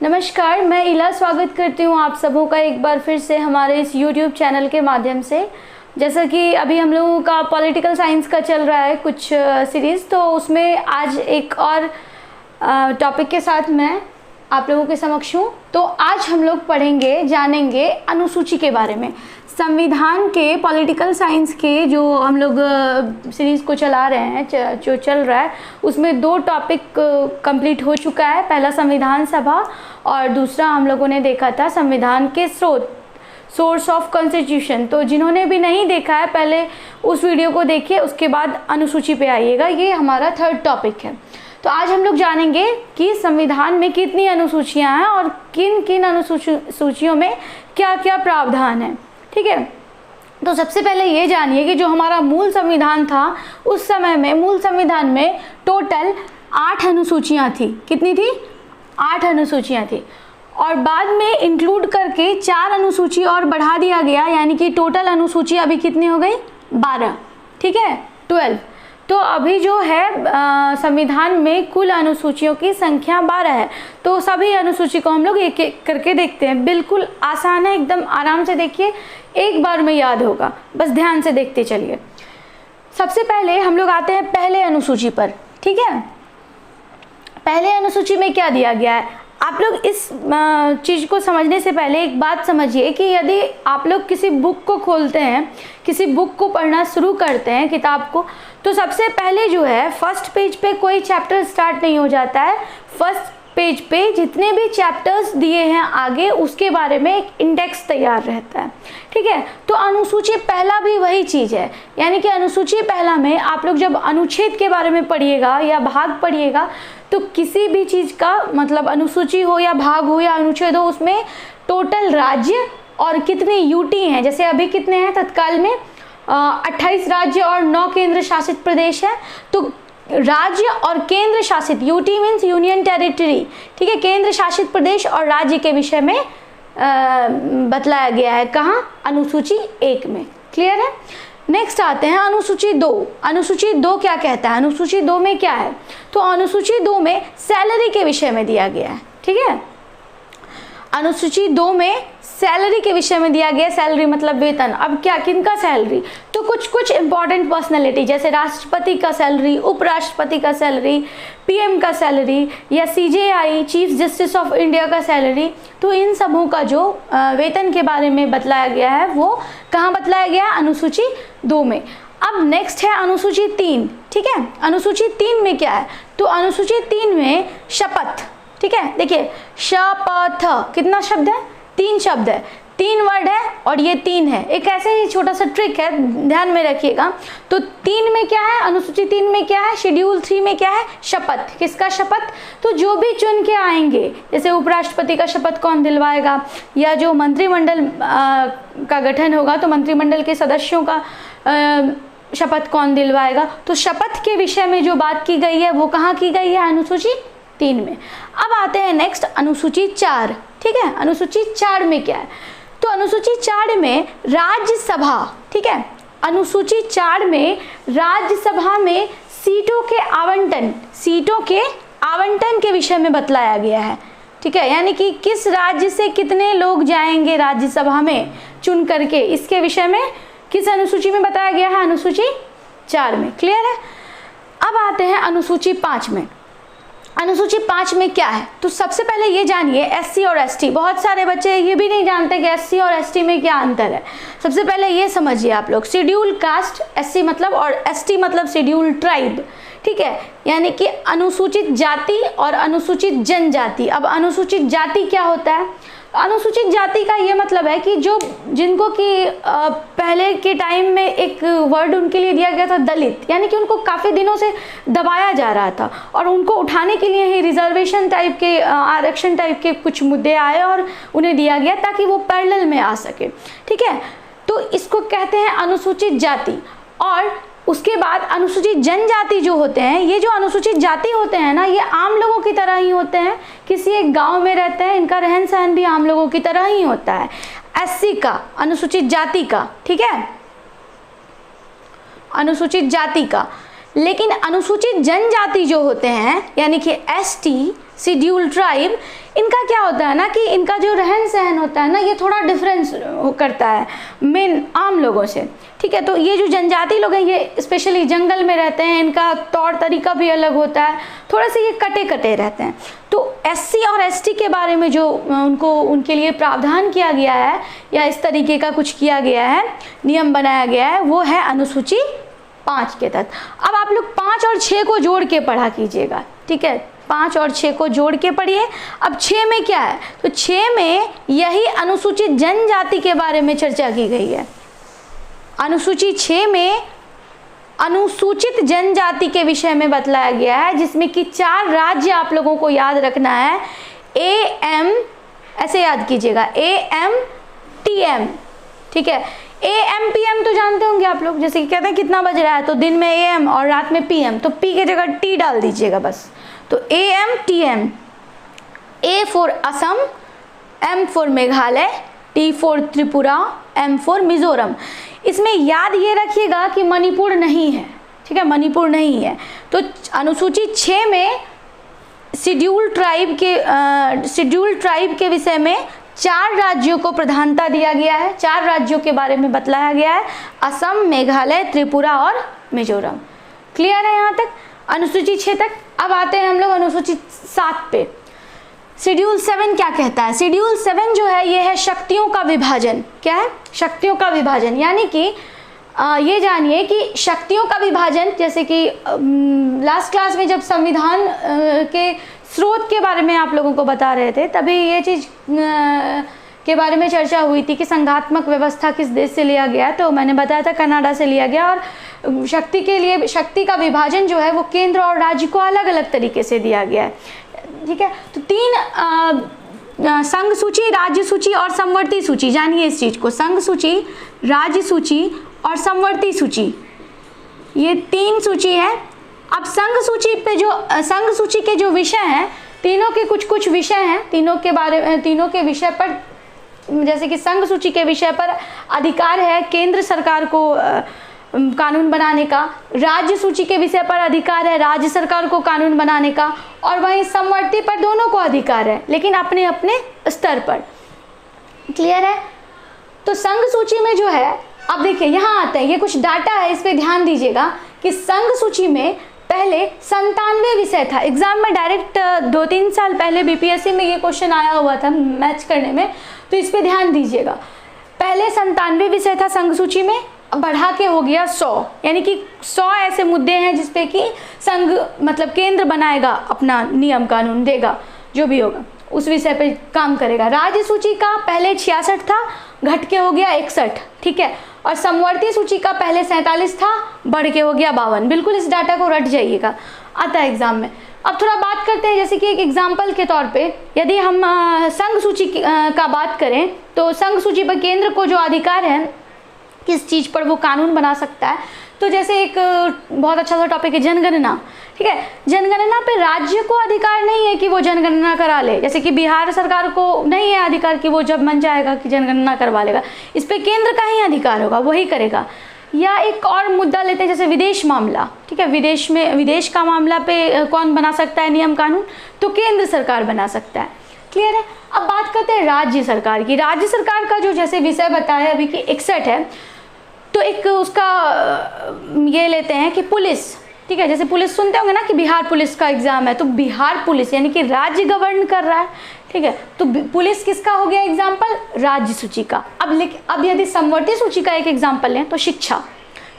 नमस्कार, मैं इला स्वागत करती हूँ आप सबों का एक बार फिर से हमारे इस YouTube चैनल के माध्यम से। जैसा कि अभी हम लोगों का पॉलिटिकल साइंस का चल रहा है कुछ सीरीज़, तो उसमें आज एक और टॉपिक के साथ मैं आप लोगों के समक्ष हूँ। तो आज हम लोग पढ़ेंगे, जानेंगे अनुसूची के बारे में। संविधान के पॉलिटिकल साइंस के जो हम लोग सीरीज़ को चला रहे हैं, जो चल रहा है, उसमें दो टॉपिक कंप्लीट हो चुका है। पहला संविधान सभा और दूसरा हम लोगों ने देखा था संविधान के स्रोत, सोर्स ऑफ कॉन्स्टिट्यूशन। तो जिन्होंने भी नहीं देखा है पहले उस वीडियो को देखिए, उसके बाद अनुसूची पे आइएगा। ये हमारा थर्ड टॉपिक है। तो आज हम लोग जानेंगे कि संविधान में कितनी अनुसूचियां हैं और किन किन अनुसूचियों में क्या क्या प्रावधान है। ठीक है, तो सबसे पहले ये जानिए कि जो हमारा मूल संविधान था उस समय में मूल संविधान में टोटल 8 अनुसूचियां थी। कितनी थी? 8 अनुसूचियां थी और बाद में इंक्लूड करके 4 अनुसूची और बढ़ा दिया गया, यानी कि टोटल अनुसूची अभी कितनी हो गई? 12। ठीक है, 12। तो अभी जो है संविधान में कुल अनुसूचियों की संख्या 12 है। तो सभी अनुसूची को हम लोग एक एक करके देखते हैं। बिल्कुल आसान है, एकदम आराम से देखिए, एक बार में याद होगा, बस ध्यान से देखते चलिए। सबसे पहले हम लोग आते हैं पहले अनुसूची पर। ठीक है, पहले अनुसूची में क्या दिया गया है? आप लोग इस चीज़ को समझने से पहले एक बात समझिए कि यदि आप लोग किसी बुक को खोलते हैं, किसी बुक को पढ़ना शुरू करते हैं, किताब को, तो सबसे पहले जो है फर्स्ट पेज पे कोई चैप्टर स्टार्ट नहीं हो जाता है। फर्स्ट पेज पे जितने भी चैप्टर्स दिए हैं आगे, उसके बारे में एक इंडेक्स तैयार रहता है। ठीक है, तो अनुसूची पहला भी वही चीज़ है, यानी कि अनुसूची पहला में आप लोग जब अनुच्छेद के बारे में पढ़िएगा या भाग पढ़िएगा, तो किसी भी चीज़ का मतलब अनुसूची हो या भाग हो या अनुच्छेद हो, उसमें टोटल राज्य और कितने यूटी हैं। जैसे अभी कितने हैं तत्काल में? 28 राज्य और 9 केंद्र शासित प्रदेश है। तो राज्य और केंद्र शासित, यूटी मीन्स यूनियन टेरिटरी, ठीक है, केंद्र शासित प्रदेश और राज्य के विषय में बतलाया गया है। कहाँ? अनुसूची 1 में। क्लियर है? नेक्स्ट आते हैं अनुसूची 2। अनुसूची 2 क्या कहता है? अनुसूची 2 में क्या है? तो अनुसूची 2 में सैलरी के विषय में दिया गया है। ठीक है, अनुसूची 2 में सैलरी के विषय में दिया गया। सैलरी मतलब वेतन। अब क्या, किनका सैलरी? तो कुछ इंपॉर्टेंट पर्सनैलिटी, जैसे राष्ट्रपति का सैलरी, उपराष्ट्रपति का सैलरी, पीएम का सैलरी, या CJI chief justice of India का सैलरी। तो इन सबों का जो वेतन के बारे में बतलाया गया है, वो कहाँ बतलाया गया? अनुसूची 2 में। अब नेक्स्ट है अनुसूची 3। ठीक है, अनुसूची 3 में क्या है? तो अनुसूची 3 में शपथ। ठीक है, देखिए शपथ, कितना शब्द है? 3 शब्द है, 3 वर्ड है और ये 3 है। एक ऐसे ही छोटा सा ट्रिक है, ध्यान में रखिएगा। तो 3 में क्या है? अनुसूची 3 में क्या है? शेड्यूल 3 में क्या है? शपथ। किसका शपथ? तो जो भी चुन के आएंगे, जैसे उपराष्ट्रपति का शपथ कौन दिलवाएगा, या जो मंत्रिमंडल का गठन होगा तो मंत्रिमंडल के सदस्यों का शपथ कौन दिलवाएगा। तो शपथ के विषय में जो बात की गई है वो कहाँ की गई है? अनुसूची 3 में। अब आते हैं नेक्स्ट अनुसूची 4। ठीक है, अनुसूची 4 में क्या है? तो अनुसूची 4 में राज्यसभा। ठीक है, अनुसूची 4 में राज्यसभा में सीटों के आवंटन के विषय में बतलाया गया है। ठीक है, यानी कि किस राज्य से कितने लोग जाएंगे राज्यसभा में चुन करके, इसके विषय में किस अनुसूची में बताया गया है? अनुसूची 4 में। क्लियर है? अब आते हैं अनुसूची 5 में। अनुसूची 5 में क्या है? तो सबसे पहले ये जानिए एससी और एसटी। बहुत सारे बच्चे ये भी नहीं जानते कि एससी और एसटी में क्या अंतर है। सबसे पहले ये समझिए आप लोग, शेड्यूल कास्ट एससी मतलब, और एसटी मतलब शेड्यूल ट्राइब। ठीक है, यानी कि अनुसूचित जाति और अनुसूचित जनजाति। अब अनुसूचित जाति क्या होता है? अनुसूचित जाति का ये मतलब है कि जिनको कि पहले के टाइम में एक वर्ड उनके लिए दिया गया था दलित, यानी कि उनको काफ़ी दिनों से दबाया जा रहा था और उनको उठाने के लिए ही रिजर्वेशन टाइप के, आरक्षण टाइप के कुछ मुद्दे आए और उन्हें दिया गया ताकि वो पैरेलल में आ सके। ठीक है, तो इसको कहते हैं अनुसूचित जाति। और उसके बाद अनुसूचित जनजाति जो होते हैं, ये जो अनुसूचित जाति होते हैं ना, ये आम लोगों की तरह ही होते हैं। किसी एक गांव में रहते हैं, इनका रहन सहन भी आम लोगों की तरह ही होता है। एससी का, अनुसूचित जाति का, ठीक है, अनुसूचित जाति का। लेकिन अनुसूचित जनजाति जो होते हैं, यानी कि एसटी, शेड्यूल ट्राइब, इनका क्या होता है ना कि इनका जो रहन सहन होता है ना ये थोड़ा डिफरेंस करता है मेन आम लोगों से, ठीक है। तो ये जो जनजाति लोग हैं ये स्पेशली जंगल में रहते हैं, इनका तौर तरीका भी अलग होता है, थोड़े से ये कटे कटे रहते हैं। तो एससी और एसटी के बारे में जो उनके लिए प्रावधान किया गया है या इस तरीके का कुछ किया गया है, नियम बनाया गया है, वो है अनुसूची 5 के तहत। अब आप लोग 5 और 6 को जोड़ के पढ़ा कीजिएगा, ठीक है। 5 और 6 को जोड़ के पढ़िए। अब 6 में क्या है, तो 6 में यही अनुसूचित जनजाति के बारे में चर्चा की गई है। अनुसूची 6 में अनुसूचित जनजाति के विषय में बतलाया गया है, जिसमें कि 4 राज्य आप लोगों को याद रखना है। AM, ऐसे याद कीजिएगा, AM TM, ठीक है। AM PM तो जानते होंगे आप लोग, जैसे कि कहते हैं कितना बज रहा है, तो दिन में AM और रात में PM, तो P की जगह T डाल दीजिएगा बस। तो AM TM, A for Assam, M for Meghalaya, T for Tripura, M for Mizoram. इसमें याद ये रखिएगा कि मणिपुर नहीं है, ठीक है, मणिपुर नहीं है। तो अनुसूची 6 में शेड्यूल ट्राइब के विषय में 4 राज्यों को प्रधानता दिया गया है। 4 राज्यों के बारे में बतलाया गया है, असम, मेघालय, त्रिपुरा और मिजोरम। क्लियर है यहाँ तक अनुसूची 6 तक। अब आते हैं हम लोग अनुसूची 7 पे। शेड्यूल 7 क्या कहता है? शेड्यूल 7 जो है ये है शक्तियों का विभाजन। क्या है? शक्तियों का विभाजन, यानी कि ये जानिए कि शक्तियों का विभाजन, जैसे कि लास्ट क्लास में जब संविधान के स्रोत के बारे में आप लोगों को बता रहे थे, तभी ये चीज़ के बारे में चर्चा हुई थी कि संघात्मक व्यवस्था किस देश से लिया गया। तो मैंने बताया था कनाडा से लिया गया। और शक्ति के लिए शक्ति का विभाजन जो है वो केंद्र और राज्य को अलग अलग तरीके से दिया गया है, ठीक है। तो 3 संघ सूची, राज्य सूची और समवर्ती सूची, जानिए इस चीज़ को। संघ सूची, राज्य सूची और समवर्ती सूची, ये 3 सूची है। अब संघ सूची पे जो संघ सूची के जो विषय हैं, तीनों के कुछ विषय हैं, तीनों के विषय पर, जैसे कि संघ सूची के विषय पर अधिकार है केंद्र सरकार को कानून बनाने का, राज्य सूची के विषय पर अधिकार है राज्य सरकार को कानून बनाने का, और वहीं समवर्ती पर दोनों को अधिकार है, लेकिन अपने अपने स्तर पर। क्लियर है? तो संघ सूची में जो है, अब देखिए यहाँ आते हैं, ये कुछ डाटा है, इस पे ध्यान दीजिएगा कि संघ सूची में पहले 97 विषय था। एग्जाम में डायरेक्ट 2-3 साल पहले बीपीएससी में ये क्वेश्चन आया हुआ था मैच करने में, तो इस पे ध्यान दीजिएगा। पहले 97 विषय था संघ सूची में, अब बढ़ा के हो गया 100, यानी कि 100 ऐसे मुद्दे हैं जिसपे कि संघ मतलब केंद्र बनाएगा, अपना नियम कानून देगा, जो भी होगा उस विषय पे काम करेगा। राज्य सूची का पहले 66 था, घट के हो गया 61, ठीक है। और समवर्ती सूची का पहले 47 था, बढ़ के हो गया 52। बिल्कुल इस डाटा को रट जाइएगा, आता है एग्जाम में। अब थोड़ा बात करते हैं, जैसे कि एक एग्जाम्पल के तौर पे यदि हम संघ सूची का बात करें, तो संघ सूची पर केंद्र को जो अधिकार है किस चीज़ पर वो कानून बना सकता है, तो जैसे एक बहुत अच्छा सा टॉपिक है जनगणना, ठीक है। जनगणना पे राज्य को अधिकार नहीं है कि वो जनगणना करा ले, जैसे कि बिहार सरकार को नहीं है अधिकार कि वो जब मन चाहेगा कि जनगणना करवा लेगा, इस पे केंद्र का ही अधिकार होगा, वही करेगा। या एक और मुद्दा लेते हैं, जैसे विदेश मामला, ठीक है। विदेश का मामला पे कौन बना सकता है नियम कानून? तो केंद्र सरकार बना सकता है। क्लियर है? अब बात करते हैं राज्य सरकार की। राज्य सरकार का जो जैसे विषय बताया अभी कि 61 है, तो एक उसका ये लेते हैं कि पुलिस, ठीक है। जैसे पुलिस सुनते होंगे ना कि बिहार पुलिस का एग्जाम है, तो बिहार पुलिस यानी कि राज्य गवर्न कर रहा है, ठीक है। तो पुलिस किसका हो गया एग्जाम्पल? राज्य सूची का। अब यदि समवर्ती सूची का एक एग्जाम्पल लें तो शिक्षा,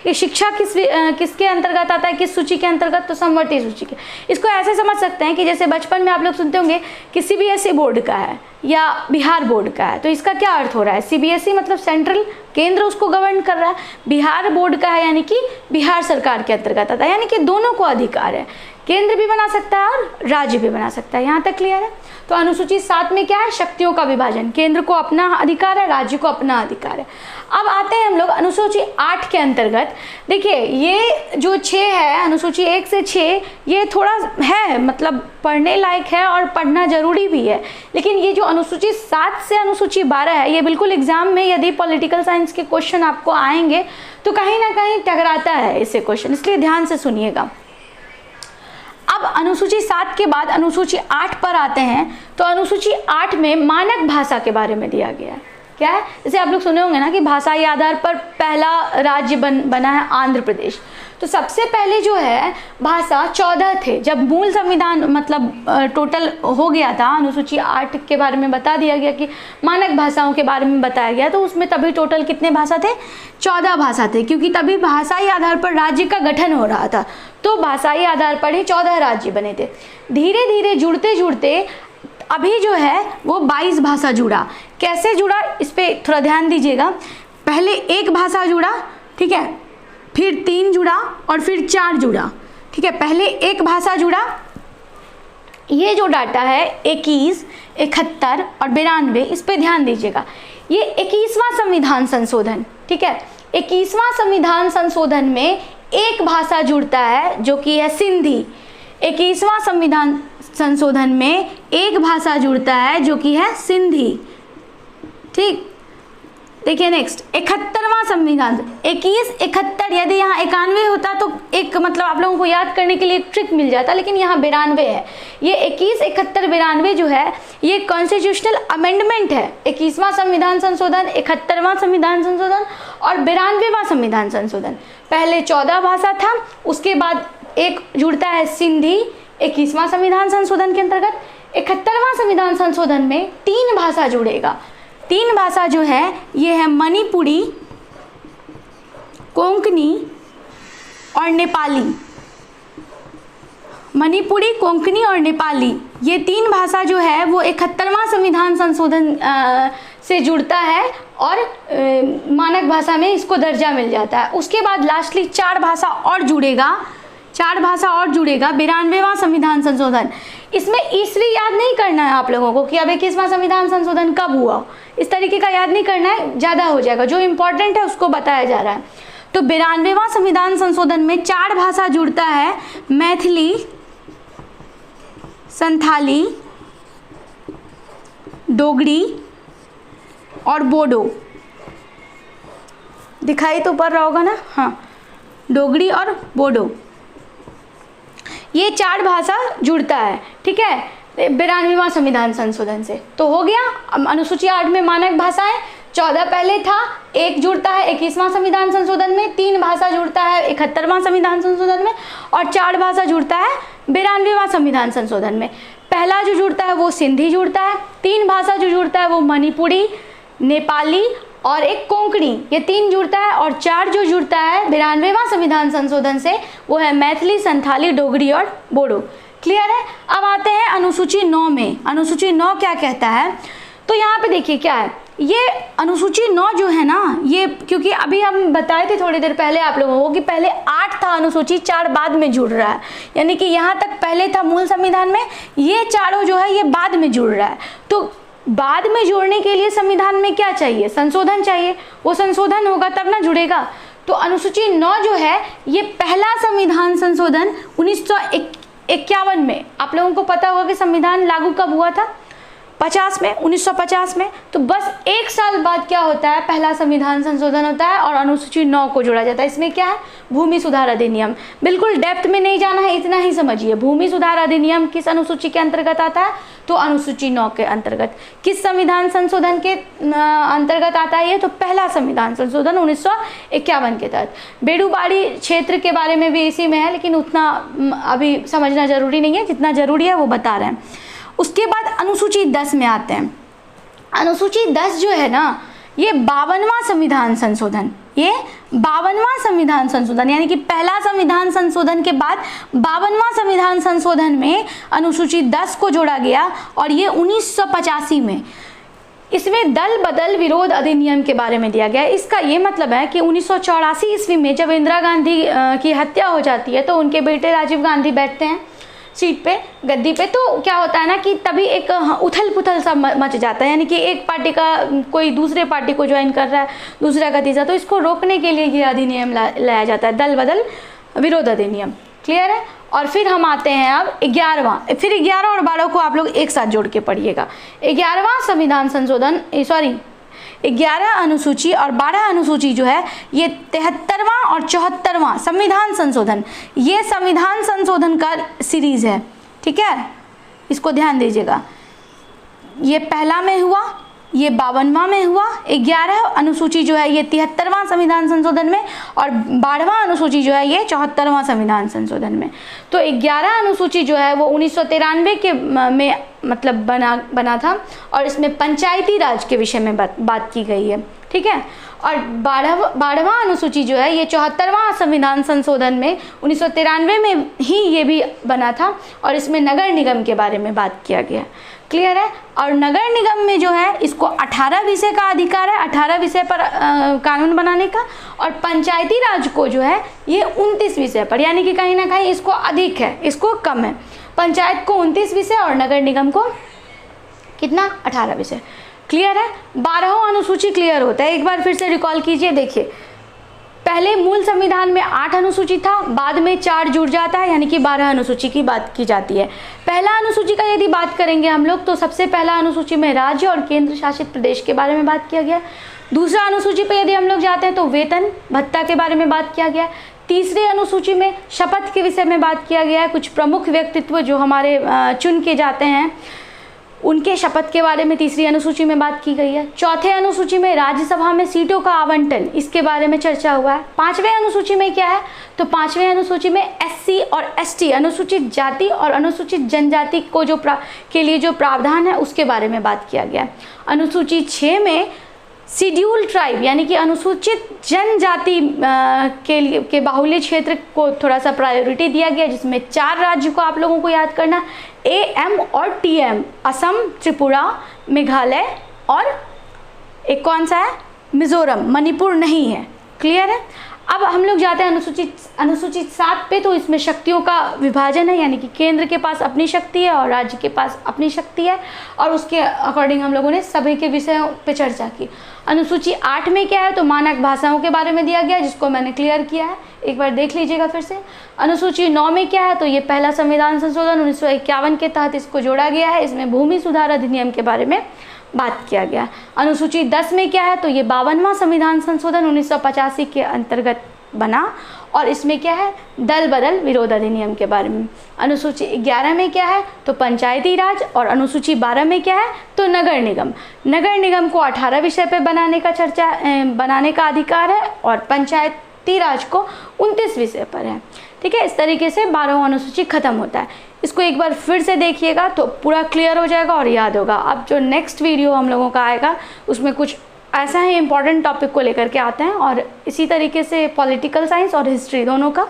ये शिक्षा किसके अंतर्गत आता है, किस सूची के अंतर्गत? तो समवर्ती सूची के। इसको ऐसे समझ सकते हैं कि जैसे बचपन में आप लोग सुनते होंगे कि सीबीएसई बोर्ड का है या बिहार बोर्ड का है, तो इसका क्या अर्थ हो रहा है? सीबीएसई मतलब सेंट्रल, केंद्र उसको गवर्न कर रहा है। बिहार बोर्ड का है यानी कि बिहार सरकार के अंतर्गत आता है, यानी कि दोनों को अधिकार है, केंद्र भी बना सकता है और राज्य भी बना सकता है। यहाँ तक क्लियर है? तो अनुसूची 7 में क्या है? शक्तियों का विभाजन, केंद्र को अपना अधिकार है, राज्य को अपना अधिकार है। अब आते हैं हम लोग अनुसूची 8 के अंतर्गत। देखिए ये जो 6 है, अनुसूची 1 से 6, ये थोड़ा है मतलब पढ़ने लायक है और पढ़ना जरूरी भी है, लेकिन ये जो अनुसूची 7 से अनुसूची 12 है, ये बिल्कुल एग्जाम में यदि पॉलिटिकल साइंस के क्वेश्चन आपको आएंगे तो कहीं ना कहीं टकराता है इससे क्वेश्चन, इसलिए ध्यान से सुनिएगा। अब अनुसूची 7 के बाद अनुसूची 8 पर आते हैं। तो अनुसूची 8 में मानक भाषा के बारे में दिया गया है। क्या है, जैसे आप लोग सुने होंगे ना कि भाषाई आधार पर पहला राज्य बना है आंध्र प्रदेश। तो सबसे पहले जो है भाषा 14 थे, जब मूल संविधान मतलब टोटल हो गया था, अनुसूची 8 के बारे में बता दिया गया कि मानक भाषाओं के बारे में बताया गया, तो उसमें तभी टोटल कितने भाषा थे, 14 भाषा थे, क्योंकि तभी भाषाई आधार पर राज्य का गठन हो रहा था। तो भाषाई आधार पर ही 14 राज्य बने थे। धीरे धीरे जुड़ते जुड़ते अभी जो है वो 22 भाषा जुड़ा। कैसे जुड़ा, इस पे थोड़ा ध्यान दीजिएगा। पहले एक भाषा जुड़ा, ठीक है, फिर 3 जुड़ा और फिर 4 जुड़ा, ठीक है। पहले एक भाषा जुड़ा, ये जो डाटा है 21, 71 और 92, इस पे ध्यान दीजिएगा। ये 21वां संविधान संशोधन, ठीक है, 21वां संविधान संशोधन में एक भाषा जुड़ता है जो कि है सिंधी। 21वां संविधान संशोधन में एक भाषा जुड़ता है जो कि है सिंधी, ठीक। देखिए नेक्स्ट 71वां संविधान, 21, 71, यदि यहाँ 91 होता तो एक मतलब आप लोगों को याद करने के लिए एक ट्रिक मिल जाता, लेकिन यहाँ 92 है। ये 21, 71, 92 जो है ये कॉन्स्टिट्यूशनल अमेंडमेंट है। 21वां संविधान संशोधन, 71वां संविधान संशोधन और 92वां संविधान संशोधन। पहले 14 भाषा था, उसके बाद एक जुड़ता है सिंधी 21वां संविधान संशोधन के अंतर्गत। 71वां संविधान संशोधन में 3 भाषा जुड़ेगा। 3 भाषा जो है ये है मणिपुरी, कोंकणी और नेपाली। मणिपुरी, कोंकणी और नेपाली, ये 3 भाषा जो है वो 71वां संविधान संशोधन से जुड़ता है और मानक भाषा में इसको दर्जा मिल जाता है। उसके बाद लास्टली 4 भाषा और जुड़ेगा, 4 भाषा और जुड़ेगा 92वां संविधान संशोधन। इसमें ईस्वी याद नहीं करना है आप लोगों को कि अब 21वां संविधान संशोधन कब हुआ, इस तरीके का याद नहीं करना है, ज़्यादा हो जाएगा। जो इम्पोर्टेंट है उसको बताया जा रहा है। तो 92वां संविधान संशोधन में 4 भाषा जुड़ता है, मैथिली, संथाली, डोगरी और बोडो। दिखाई तो पड़ रहा होगा ना, हाँ, डोगरी और बोडो, ये 4 भाषा जुड़ता है, ठीक है, 92वां संविधान संशोधन से। तो हो गया, अनुसूची 8 में मानक भाषाएं 14 पहले था, एक जुड़ता है 21वां संविधान संशोधन में, 3 भाषा जुड़ता है 71वां संविधान संशोधन में और 4 भाषा जुड़ता है 92वां संविधान संशोधन में। पहला जो जुड़ता है वो सिंधी जुड़ता है, 3 भाषा जो जुड़ता है वो मणिपुरी, नेपाली और एक कोंकणी, ये 3 जुड़ता है और 4 जो जुड़ता है 92वां संविधान संशोधन से वो है मैथिली, संथाली, डोगरी और बोडो। क्लियर है। अब आते हैं अनुसूची 9 में। अनुसूची 9 क्या कहता है, तो यहाँ पे देखिए क्या है, ये अनुसूची 9 जो है ना, ये क्योंकि अभी हम बताए थे थोड़ी देर पहले आप लोगों को कि पहले 8 था अनुसूची, 4 बाद में जुड़ रहा है, यानी कि यहाँ तक पहले था मूल संविधान में, ये चारों जो है ये बाद में जुड़ रहा है। तो बाद में जोड़ने के लिए संविधान में क्या चाहिए, संशोधन चाहिए, वो संशोधन होगा तब ना जुड़ेगा। तो अनुसूची 9 जो है ये पहला संविधान संशोधन 1951 में, आप लोगों को पता होगा कि संविधान लागू कब हुआ था, 50 में, 1950 में। तो बस 1 साल बाद क्या होता है, पहला संविधान संशोधन होता है और अनुसूची 9 को जोड़ा जाता है। इसमें क्या है, भूमि सुधार अधिनियम। बिल्कुल डेप्थ में नहीं जाना है, इतना ही समझिए। भूमि सुधार अधिनियम किस अनुसूची के अंतर्गत आता है, तो अनुसूची 9 के अंतर्गत। किस संविधान संशोधन के अंतर्गत आता है ये, तो पहला संविधान संशोधन 1951 के तहत। बेड़ूबाड़ी क्षेत्र के बारे में भी इसी में है, लेकिन उतना अभी समझना जरूरी नहीं है, जितना जरूरी है वो बता रहे हैं। उसके बाद अनुसूची 10 में आते हैं। अनुसूची 10 जो है ना, ये 52वां संविधान संशोधन, ये 52वां संविधान संशोधन, यानी कि पहला संविधान संशोधन के बाद 52वां संविधान संशोधन में अनुसूची 10 को जोड़ा गया और ये 1985 में। इसमें दल बदल विरोध अधिनियम के बारे में दिया गया है। इसका ये मतलब है कि 1984 ईस्वी में जब इंदिरा गांधी की हत्या हो जाती है तो उनके बेटे राजीव गांधी बैठते हैं सीट पे, गद्दी पे। तो क्या होता है ना कि तभी एक उथल पुथल सा मच जाता है, यानी कि एक पार्टी का कोई दूसरे पार्टी को ज्वाइन कर रहा है, दूसरा का तीसरा। तो इसको रोकने के लिए ये अधिनियम लाया जाता है, दल बदल विरोध अधिनियम। क्लियर है। और फिर हम आते हैं अब 11वां, फिर 11 और 12 को आप लोग एक साथ जोड़ के पढ़िएगा। 11वां संविधान संशोधन, 11 अनुसूची और 12 अनुसूची जो है ये 73वां और 74वां संविधान संशोधन, ये संविधान संशोधन का सीरीज है, ठीक है, इसको ध्यान दीजिएगा। ये पहला में हुआ, ये 52वां में हुआ, 11 अनुसूची जो है ये 73वां संविधान संशोधन में और 12वां अनुसूची जो है ये 74वां संविधान संशोधन में। तो 11 अनुसूची जो है वो 1993 के में मतलब बना था और इसमें पंचायती राज के विषय में बात की गई है, ठीक है। और 12वां अनुसूची जो है ये 74वां संविधान संशोधन में 1993 में ही ये भी बना था और इसमें नगर निगम के बारे में बात किया गया, क्लियर है। और नगर निगम में जो है इसको 18 विषय का अधिकार है, 18 विषय पर कानून बनाने का, और पंचायती राज को जो है ये 29 विषय पर, यानी कि कहीं ना कहीं इसको अधिक है, इसको कम है। पंचायत को 29 विषय और नगर निगम को कितना, 18 विषय, क्लियर है। 12वां अनुसूची क्लियर होता है, एक बार फिर से रिकॉल कीजिए। देखिए पहले मूल संविधान में 8 अनुसूची था, बाद में 4 जुड़ जाता है, यानी कि 12 अनुसूची की बात की जाती है। पहला अनुसूची का यदि बात करेंगे हम लोग तो सबसे पहला अनुसूची में राज्य और केंद्र शासित प्रदेश के बारे में बात किया गया। दूसरा अनुसूची पे यदि हम लोग जाते हैं तो वेतन भत्ता के बारे में बात किया गया। तीसरे अनुसूची में शपथ के विषय में बात किया गया है, कुछ प्रमुख व्यक्तित्व जो हमारे चुन के जाते हैं उनके शपथ के बारे में तीसरी अनुसूची में बात की गई है। चौथे अनुसूची में राज्यसभा में सीटों का आवंटन, इसके बारे में चर्चा हुआ है। 5वें अनुसूची में क्या है, तो 5वें अनुसूची में SC और ST अनुसूचित जाति और अनुसूचित जनजाति को के लिए जो प्रावधान है उसके बारे में बात किया गया। अनुसूची 6 में शेड्यूल ट्राइब यानी कि अनुसूचित जनजाति के बाहुल्य क्षेत्र को थोड़ा सा प्रायोरिटी दिया गया, जिसमें 4 राज्य को आप लोगों को याद करना, AM और TM, असम, त्रिपुरा, मेघालय और एक कौन सा है, मिजोरम, मणिपुर नहीं है, क्लियर है। अब हम लोग जाते हैं अनुसूचित 7 पे, तो इसमें शक्तियों का विभाजन है, यानी कि केंद्र के पास अपनी शक्ति है और राज्य के पास अपनी शक्ति है, और उसके अकॉर्डिंग हम लोगों ने सभी के विषयों पे चर्चा की। अनुसूची 8 में क्या है, तो मानक भाषाओं के बारे में दिया गया, जिसको मैंने क्लियर किया है, एक बार देख लीजिएगा फिर से। अनुसूची 9 में क्या है, तो ये पहला संविधान संशोधन 1951 के तहत इसको जोड़ा गया है, इसमें भूमि सुधार अधिनियम के बारे में बात किया गया। अनुसूची 10 में क्या है, तो ये 52वां संविधान संशोधन 1985 के अंतर्गत बना और इसमें क्या है, दल बदल विरोध अधिनियम के बारे में। अनुसूची 11 में क्या है, तो पंचायती राज, और अनुसूची 12 में क्या है, तो नगर निगम। नगर निगम को 18 विषय पे बनाने का अधिकार है और पंचायती राज को 29 विषय पर है, ठीक है। इस तरीके से 12वां अनुसूची खत्म होता है। इसको एक बार फिर से देखिएगा तो पूरा क्लियर हो जाएगा और याद होगा। अब जो नेक्स्ट वीडियो हम लोगों का आएगा उसमें कुछ ऐसा ही इम्पॉर्टेंट टॉपिक को लेकर के आते हैं, और इसी तरीके से पॉलिटिकल साइंस और हिस्ट्री दोनों का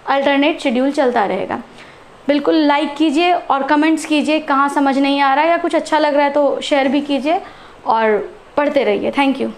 अल्टरनेट शेड्यूल चलता रहेगा। बिल्कुल लाइक कीजिए और कमेंट्स कीजिए, कहाँ समझ नहीं आ रहा है या कुछ अच्छा लग रहा है तो शेयर भी कीजिए और पढ़ते रहिए। Thank you.